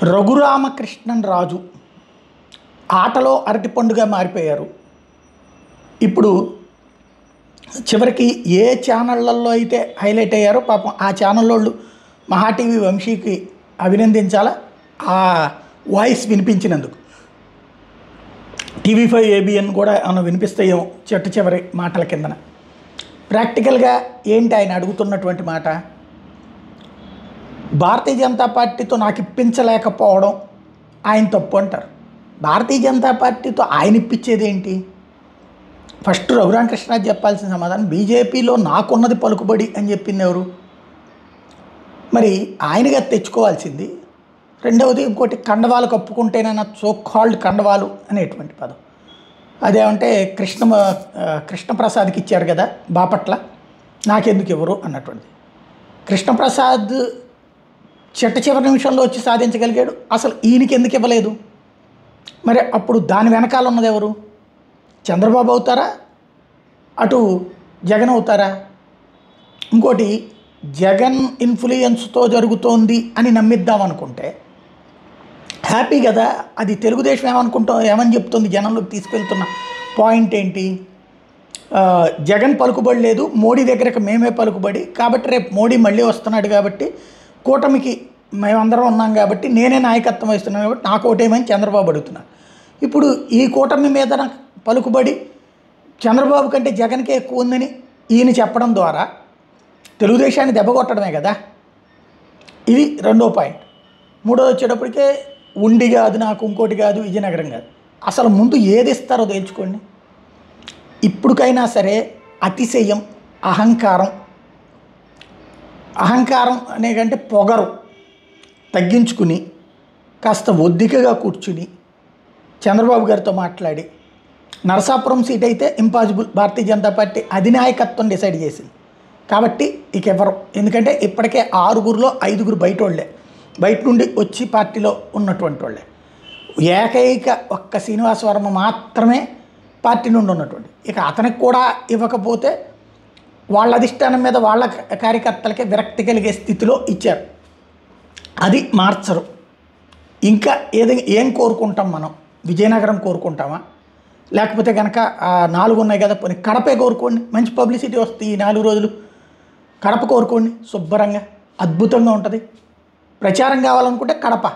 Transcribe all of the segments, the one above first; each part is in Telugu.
రఘురామకృష్ణన్ రాజు ఆటలో అరటిపండుగా మారిపోయారు. ఇప్పుడు చివరికి ఏ ఛానళ్ళల్లో అయితే హైలైట్ అయ్యారో పాపం ఆ ఛానళ్ళోళ్ళు మహా టీవీ వంశీకి అభినందించాలా ఆ వాయిస్ వినిపించినందుకు. టీవీ5 ఏబిఎన్ కూడా ఏమైనా వినిపిస్తాయేమో చివరి మాటల కిందన. ప్రాక్టికల్గా ఏంటి ఆయన అడుగుతున్నటువంటి మాట, భారతీయ జనతా పార్టీతో నాకు ఇప్పించలేకపోవడం ఆయన తప్పు అంటారు. భారతీయ జనతా పార్టీతో ఆయన ఇప్పించేది ఏంటి? ఫస్ట్ రఘురామకృష్ణ చెప్పాల్సిన సమాధానం, బీజేపీలో నాకున్నది పలుకుబడి అని చెప్పింది ఎవరు? మరి ఆయనగా తెచ్చుకోవాల్సింది. రెండవది ఇంకోటి, కండవాలు కప్పుకుంటేనైనా సోకాల్డ్ కండవాలు అనేటువంటి పదం. అదేమంటే కృష్ణప్రసాద్కి ఇచ్చారు కదా బాపట్ల, నాకెందుకు ఇవ్వరు అన్నటువంటిది. కృష్ణప్రసాద్ చివరి నిమిషంలో వచ్చి సాధించగలిగాడు, అసలు ఈయనకి ఎందుకు ఇవ్వలేదు? మరి అప్పుడు దాని వెనకాల ఉన్నది ఎవరు? చంద్రబాబు అవుతారా, అటు జగన్ అవుతారా? ఇంకోటి, జగన్ ఇన్ఫ్లుయెన్స్తో జరుగుతోంది అని నమ్మిద్దాం అనుకుంటే హ్యాపీ కదా. అది తెలుగుదేశం ఏమని చెప్తుంది, జనంలోకి తీసుకెళ్తున్న పాయింట్ ఏంటి? జగన్ పలుకుబడి లేదు, మోడీ దగ్గరకు మేమే పలుకుబడి, కాబట్టి రేపు మోడీ మళ్ళీ వస్తున్నాడు కాబట్టి కూటమికి మేమందరం ఉన్నాం కాబట్టి నేనే నాయకత్వం వహిస్తున్నాను కాబట్టి నాకు ఓటేమని చంద్రబాబు అడుగుతున్నాను. ఇప్పుడు ఈ కూటమి మీద నాకు పలుకుబడి చంద్రబాబు కంటే జగన్కే ఎక్కువ ఉందని ఈయన చెప్పడం ద్వారా తెలుగుదేశాన్ని దెబ్బకొట్టడమే కదా. ఇది రెండో పాయింట్. మూడోది వచ్చేటప్పటికే ఉండి కాదు, నాకు ఇంకోటి కాదు, విజయనగరం కాదు. అసలు ముందు ఏది ఇస్తారో తేల్చుకోండి. ఇప్పటికైనా సరే అతిశయం, అహంకారం అనే కంటే పొగరు తగ్గించుకుని కాస్త ఒద్దికగా కూర్చుని చంద్రబాబు గారితో మాట్లాడి, నరసాపురం సీట్ అయితే ఇంపాసిబుల్, భారతీయ జనతా పార్టీ అధినాయకత్వం డిసైడ్ చేసింది కాబట్టి ఇక ఎవరు, ఎందుకంటే ఇప్పటికే 6గురిలో 5గురు బయట నుండి వచ్చి పార్టీలో ఉన్నటువంటి వాళ్ళే. ఏకైక ఒక్క శ్రీనివాస వర్మ మాత్రమే పార్టీ నుండి ఉన్నటువంటి. ఇక అతనికి కూడా ఇవ్వకపోతే వాళ్ళ అధిష్టానం మీద వాళ్ళ కార్యకర్తలకే విరక్తి కలిగే స్థితిలో ఇచ్చారు. అది మార్చరు. ఇంకా ఏం కోరుకుంటాం మనం? విజయనగరం కోరుకుంటామా? లేకపోతే కనుక 4 ఉన్నాయి కదా, పోనీ కడపే కోరుకోండి, మంచి పబ్లిసిటీ వస్తుంది ఈ 4 రోజులు. కడప కోరుకోండి, శుభ్రంగా అద్భుతంగా ఉంటుంది. ప్రచారం కావాలనుకుంటే కడప,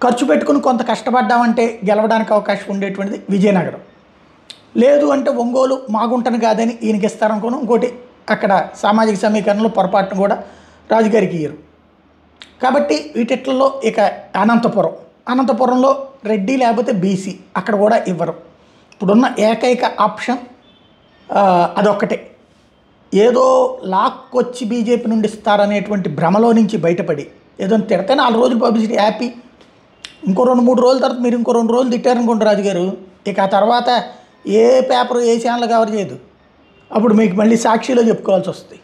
ఖర్చు పెట్టుకుని కొంత కష్టపడ్డామంటే గెలవడానికి అవకాశం ఉండేటువంటిది విజయనగరం. లేదు అంటే ఒంగోలు మాగుంటను కాదని ఈయనకి ఇస్తారనుకోను. ఇంకోటి, అక్కడ సామాజిక సమీకరణలో పొరపాటును కూడా రాజుగారికి ఇయ్యరు కాబట్టి వీటిట్లో ఇక అనంతపురంలో రెడ్డి లేకపోతే బీసీ, అక్కడ కూడా ఇవ్వరు. ఇప్పుడున్న ఏకైక ఆప్షన్ అదొక్కటే. ఏదో లాక్కొచ్చి బీజేపీ నుండి ఇస్తారనేటువంటి భ్రమలో నుంచి బయటపడి ఏదో తిడితే 4 రోజులు పబ్లిసిటీ హ్యాపీ, ఇంకో 2-3 రోజుల తర్వాత మీరు ఇంకో 2 రోజులు తిట్టారనుకోండి రాజుగారు, ఇక ఆ తర్వాత ఏ పేపర్ ఏ ఛానల్ కవర్ చేయదు. అప్పుడు మీకు మళ్ళీ సాక్షిలో చెప్పుకోవాల్సి వస్తుంది.